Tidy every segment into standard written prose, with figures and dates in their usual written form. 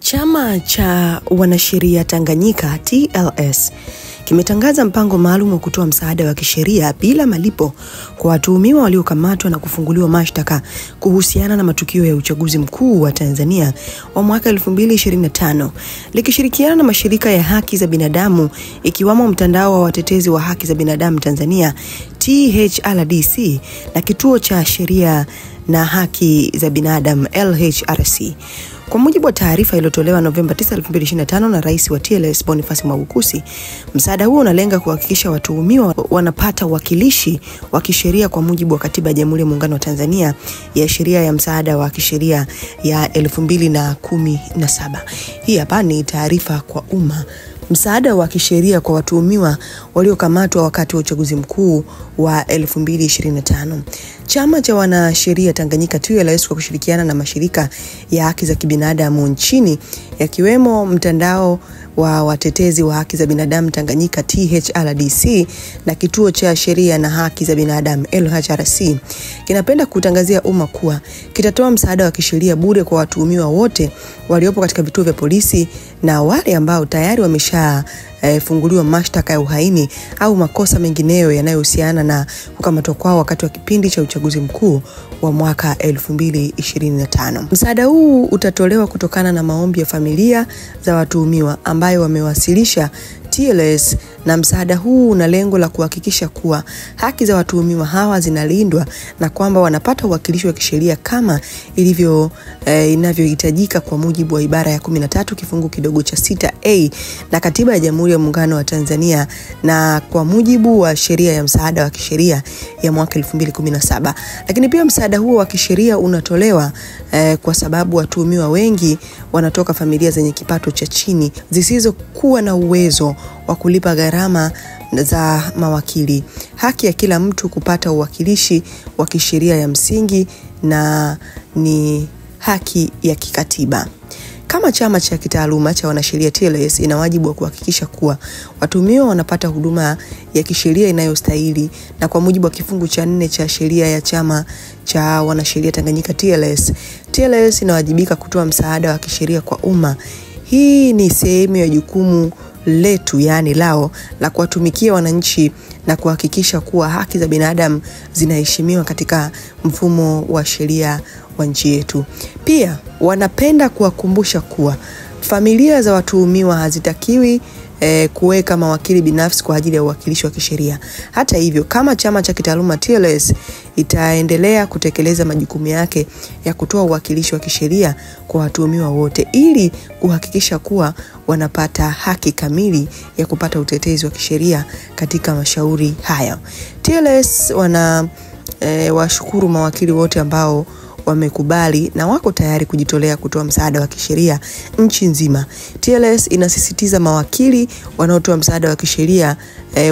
Chama cha wanasheria Tanganyika TLS kimetangaza mpango maalum wa kutoa msaada wa kisheria bila malipo kwa watuhumiwa waliokamatwa na kufunguliwa mashtaka kuhusiana na matukio ya uchaguzi mkuu wa Tanzania wa mwaka 2025, likishirikiana na mashirika ya haki za binadamu ikiwamo mtandao wa watetezi wa haki za binadamu Tanzania THRDC na kituo cha sheria na haki za binadamu LHRC. Kwa mujibu wa taarifa iliyotolewa Novemba 9, 2025 na Rais wa TLS Boniface Mwabukusi, msaada huo unalenga kuhakikisha watuhumiwa wanapata uwakilishi wa kisheria kwa mujibu wa Katiba ya Jamhuri ya Muungano wa Tanzania ya Sheria ya Msaada wa Kisheria ya 2017. Hii hapa ni taarifa kwa umma. Msaada wa kisheria kwa watuhumiwa waliokamatwa wakati wa uchaguzi mkuu wa 2025. Chama cha wanasheria Tanganyika TLS kwa kushirikiana na mashirika ya haki za kibinadamu nchini yakiwemo mtandao wa watetezi wa haki za binadamu Tanganyika THRDC na kituo cha sheria na haki za binadamu LHRC kinapenda kutangazia umma kuwa kitatoa msaada wa kisheria bure kwa watuhumiwa wote waliopo katika vituo vya polisi na wale ambao tayari funguliwa mashtaka ya uhaini au makosa mengineyo yanayohusiana na kukamatwa kwao wakati wa kipindi cha uchaguzi mkuu wa mwaka 2025. Msaada huu utatolewa kutokana na maombi ya familia za watuhumiwa ambayo wamewasilisha TLS, na msaada huu una lengo la kuhakikisha kuwa haki za watuhumiwa hawa zinalindwa na kwamba wanapata uwakilishi wa kisheria kama inavyohitajika kwa mujibu wa ibara ya 13 kifungu kidogo cha 6A na Katiba ya Jamhuri ya Muungano wa Tanzania na kwa mujibu wa sheria ya msaada wa kisheria ya mwaka 2017. Lakini pia msaada huo wa kisheria unatolewa kwa sababu watuhumiwa wengi wanatoka familia zenye kipato cha chini zisizokuwa na uwezo wa kulipa gharama za mawakili. Haki ya kila mtu kupata uwakilishi wa kisheria ya msingi na ni haki ya kikatiba. Kama chama cha kitaaluma cha wanasheria TLS ina wajibu wa kuhakikisha kuwa watuhumiwa wanapata huduma ya kisheria inayostahili, na kwa mujibu wa kifungu cha 4 cha sheria ya chama cha wanasheria Tanganyika TLS inawajibika kutoa msaada wa kisheria kwa umma. Hii ni sehemu ya jukumu letu, yani lao, la kuwatumikia wananchi na kuhakikisha kuwa haki za binadamu zinaheshimiwa katika mfumo wa sheria wa nchi yetu. Pia wanapenda kuwakumbusha kuwa familia za watuhumiwa hazitakiwi kuweka mawakili binafsi kwa ajili ya uwakilishi wa kisheria. Hata hivyo, kama chama cha kitaaluma TLS itaendelea kutekeleza majukumu yake ya kutoa uwakilishi wa kisheria kwa watuhumiwa wote ili kuhakikisha kuwa wanapata haki kamili ya kupata utetezi wa kisheria katika mashauri haya. TLS washukuru mawakili wote ambao wamekubali na wako tayari kujitolea kutoa msaada wa kisheria nchi nzima. TLS inasisitiza mawakili wanaotoa msaada wa kisheria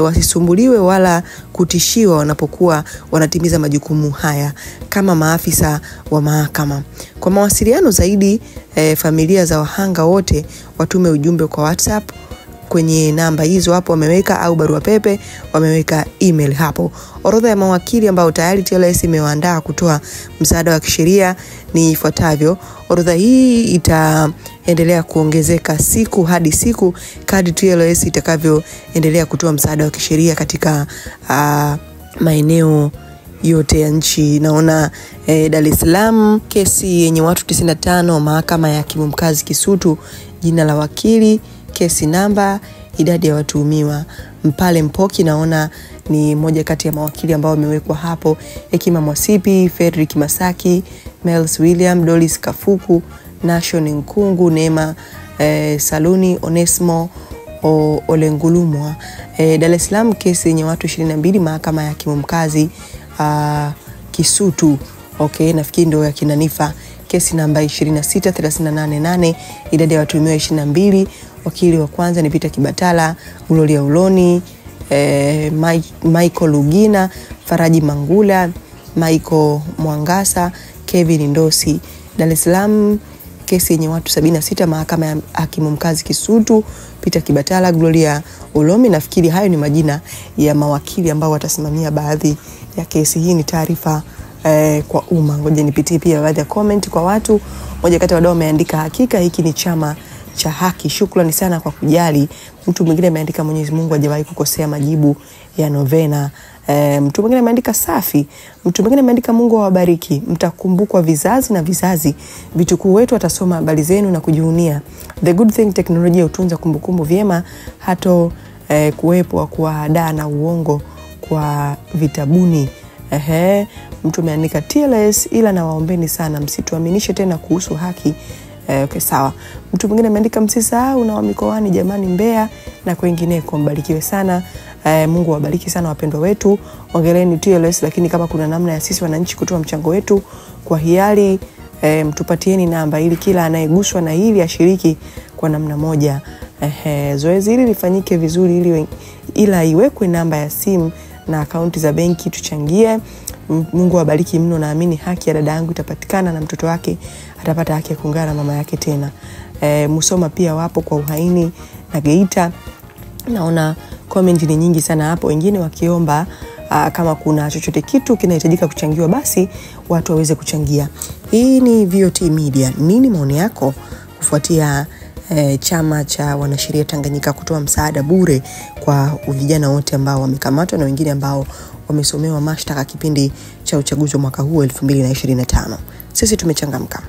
wasisumbuliwe wala kutishiwa wanapokuwa wanatimiza majukumu haya kama maafisa wa mahakama. Kwa mawasiliano zaidi, familia za wahanga wote watume ujumbe kwa WhatsApp kwenye namba hizo hapo wameweka, au barua pepe wameweka email hapo. Orodha ya mawakili ambao tayari TLS imewaandaa kutoa msaada wa kisheria ni ifuatavyo. Orodha hii itaendelea kuongezeka siku hadi siku kadri TLS itakavyoendelea kutoa msaada wa kisheria katika maeneo yote ya nchi. Naona Dar es Salaam, kesi yenye watu 95, mahakama ya hakimu mkazi Kisutu, jina la wakili, kesi namba, idadi ya watuhumiwa. Mpale Mpoki naona ni moja kati ya mawakili ambao wamewekwa hapo. Hekima Mwasipi, Frederick Masaki, Mels William, Dolis Kafuku, Nation Nkungu, Neema Saluni, Onesmo Olengulumwa. Dar es Salaam, kesi yenye watu 22, mahakama ya hakimu mkazi Kisutu. Okay, nafikiri ndio ya kinanifa. Kesi namba 26388, idadi ya watuhumiwa 22. Wakili wa kwanza ni Peter Kibatala, Gloria Uloni, Michael Lugina, Faraji Mangula, Michael Mwangasa, Kevin Ndosi. Dar es Salaam, kesi yenye watu 76, mahakama ya hakimu mkazi Kisutu, Peter Kibatala, Gloria Ulomi. Nafikiri hayo ni majina ya mawakili ambao watasimamia baadhi ya kesi. Hii ni taarifa kwa umma. Ngoja nipitie pia baadhi ya comment kwa watu. Mmoja kati ya wadau ameandika, hakika hiki ni chama cha haki. Shukrani sana kwa kujali. Mtu mwingine ameandika, Mwenyezi Mungu hajawahi kukosea majibu ya novena. Mtu mwingine ameandika, safi. Mtu mwingine ameandika, Mungu awabariki, mtakumbukwa vizazi na vizazi, vitukuu wetu watasoma habari zenu na kujivunia. The good thing, teknolojia utunza kumbukumbu vyema, hato kuwepo wa kuadaa na uongo kwa vitabuni. Mtu ameandika, TLS ila na waombeni sana, msituaminishe tena kuhusu haki. Okay, sawa. Mtu mwingine ameandika, msisahau na wa mikoani jamani, Mbeya na kwingineko, mbarikiwe sana. Mungu awabariki sana wapendwa wetu. Ongeleni TLS, lakini kama kuna namna ya sisi wananchi kutoa mchango wetu kwa hiari, mtupatieni namba ili kila anayeguswa na hili ashiriki kwa namna moja. Zoezi hili lifanyike vizuri ila iwekwe namba ya simu na akaunti za benki, tuchangie. Mungu awabariki mno, naamini haki ya dada yangu itapatikana na mtoto wake atapata haki ya kuungana na mama yake tena. Musoma pia wapo kwa uhaini na Geita. Naona comment ni nyingi sana hapo, wengine wakiomba kama kuna chochote kitu kinahitajika kuchangiwa basi watu waweze kuchangia. Hii ni VOT Media. Nini maoni yako kufuatia chama cha wanasheria Tanganyika kutoa msaada bure kwa vijana wote ambao wamekamatwa na wengine ambao wamesomewa mashtaka kipindi cha uchaguzi wa mwaka huu 2025? Sisi tumechangamka.